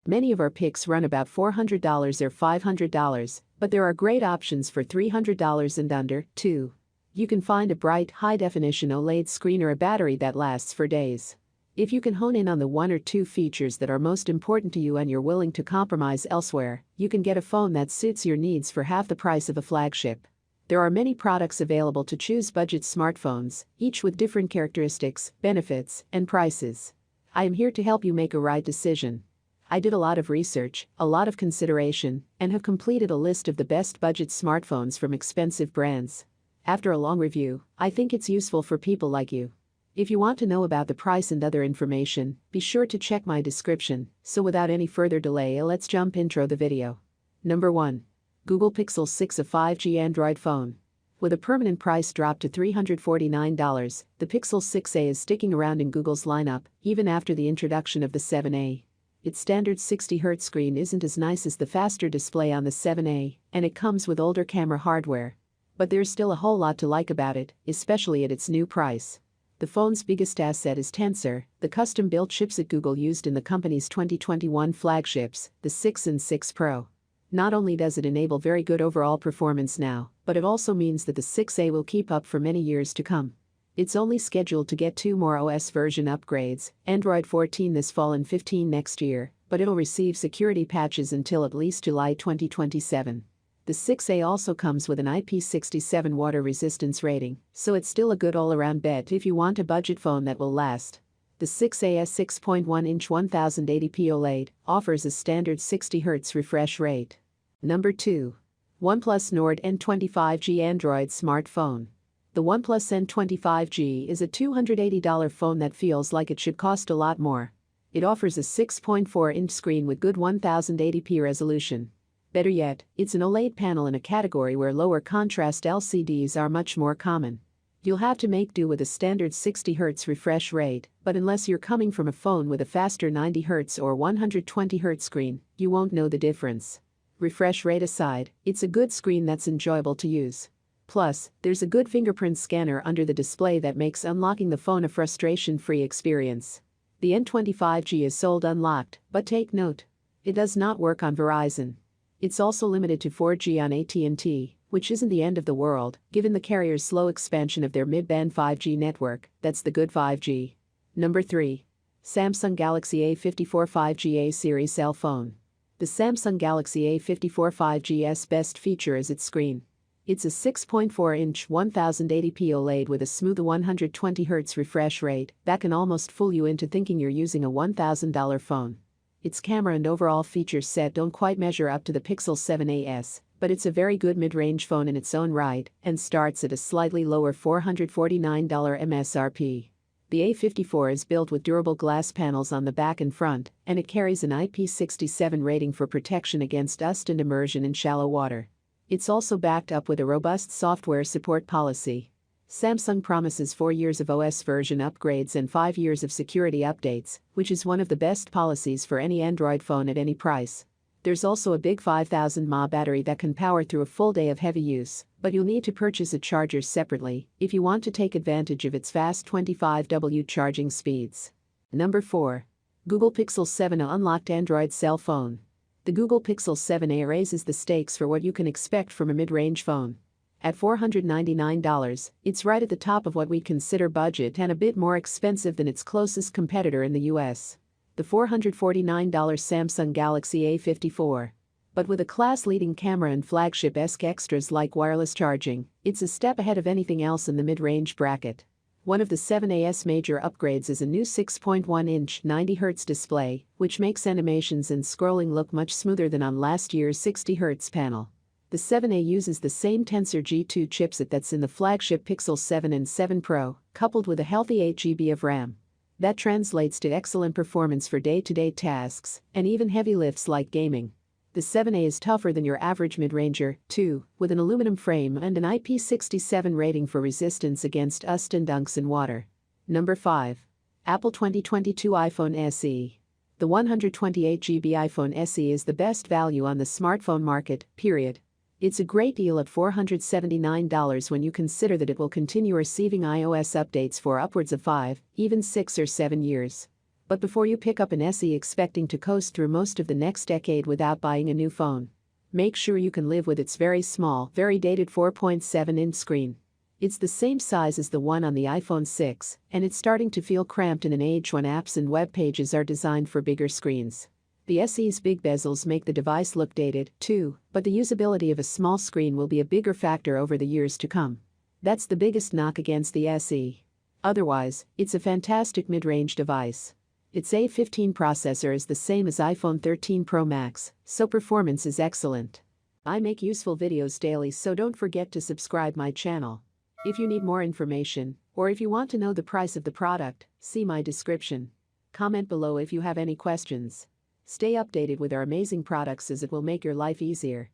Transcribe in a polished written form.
Many of our picks run about $400 or $500, but there are great options for $300 and under, too. You can find a bright, high-definition OLED screen or a battery that lasts for days. If you can hone in on the one or two features that are most important to you and you're willing to compromise elsewhere, you can get a phone that suits your needs for half the price of a flagship. There are many products available to choose budget smartphones, each with different characteristics, benefits, and prices. I am here to help you make a right decision. I did a lot of research, a lot of consideration, and have completed a list of the best budget smartphones from expensive brands. After a long review, I think it's useful for people like you. If you want to know about the price and other information, be sure to check my description. So without any further delay, let's intro the video. Number 1. Google Pixel 6, a 5G Android phone. With a permanent price drop to $349, the Pixel 6a is sticking around in Google's lineup, even after the introduction of the 7a. Its standard 60Hz screen isn't as nice as the faster display on the 7a, and it comes with older camera hardware. But there's still a whole lot to like about it, especially at its new price. The phone's biggest asset is Tensor, the custom-built chipset Google used in the company's 2021 flagships, the 6 and 6 Pro. Not only does it enable very good overall performance now, but it also means that the 6a will keep up for many years to come. It's only scheduled to get 2 more OS version upgrades, Android 14 this fall and 15 next year, but it'll receive security patches until at least July 2027. The 6a also comes with an IP67 water resistance rating, so it's still a good all-around bet if you want a budget phone that will last. The 6a's 6.1-inch 1080p OLED offers a standard 60Hz refresh rate. Number 2. OnePlus Nord N25G Android smartphone. The OnePlus N25G is a $280 phone that feels like it should cost a lot more. It offers a 6.4-inch screen with good 1080p resolution. Better yet, it's an OLED panel in a category where lower contrast LCDs are much more common. You'll have to make do with a standard 60Hz refresh rate, but unless you're coming from a phone with a faster 90Hz or 120Hz screen, you won't know the difference. Refresh rate aside, it's a good screen that's enjoyable to use. Plus, there's a good fingerprint scanner under the display that makes unlocking the phone a frustration-free experience. The N25G is sold unlocked, but take note, it does not work on Verizon. It's also limited to 4G on AT&T, which isn't the end of the world, given the carrier's slow expansion of their mid-band 5G network. That's the good 5G. Number 3. Samsung Galaxy A54 5G A series cell phone. The Samsung Galaxy A54 5G's best feature is its screen. It's a 6.4-inch 1080p OLED with a smooth 120Hz refresh rate that can almost fool you into thinking you're using a $1,000 phone. Its camera and overall feature set don't quite measure up to the Pixel 7a's, but it's a very good mid-range phone in its own right and starts at a slightly lower $449 MSRP. The A54 is built with durable glass panels on the back and front, and it carries an IP67 rating for protection against dust and immersion in shallow water. It's also backed up with a robust software support policy. Samsung promises 4 years of OS version upgrades and 5 years of security updates, which is one of the best policies for any Android phone at any price. There's also a big 5000 mAh battery that can power through a full day of heavy use, but you'll need to purchase a charger separately if you want to take advantage of its fast 25W charging speeds. Number 4. Google Pixel 7a unlocked Android cell phone. The Google Pixel 7a raises the stakes for what you can expect from a mid-range phone. At $499, it's right at the top of what we consider budget and a bit more expensive than its closest competitor in the US, the $449 Samsung Galaxy A54. But with a class-leading camera and flagship-esque extras like wireless charging, it's a step ahead of anything else in the mid-range bracket. One of the 7a's major upgrades is a new 6.1-inch 90Hz display, which makes animations and scrolling look much smoother than on last year's 60Hz panel. The 7a uses the same Tensor G2 chipset that's in the flagship Pixel 7 and 7 Pro, coupled with a healthy 8GB of RAM. That translates to excellent performance for day-to-day tasks and even heavy lifts like gaming. The 7a is tougher than your average mid-ranger, too, with an aluminum frame and an IP67 rating for resistance against dust and dunks in water. Number 5. Apple 2022 iPhone SE. The 128GB iPhone SE is the best value on the smartphone market, period. It's a great deal at $479 when you consider that it will continue receiving iOS updates for upwards of 5, even 6 or 7 years. But before you pick up an SE expecting to coast through most of the next decade without buying a new phone, make sure you can live with its very small, very dated 4.7-inch screen. It's the same size as the one on the iPhone 6, and it's starting to feel cramped in an age when apps and web pages are designed for bigger screens. The SE's big bezels make the device look dated, too, but the usability of a small screen will be a bigger factor over the years to come. That's the biggest knock against the SE. Otherwise, it's a fantastic mid-range device. Its A15 processor is the same as iPhone 13 Pro Max, so performance is excellent. I make useful videos daily, so don't forget to subscribe my channel. If you need more information, or if you want to know the price of the product, see my description. Comment below if you have any questions. Stay updated with our amazing products as it will make your life easier.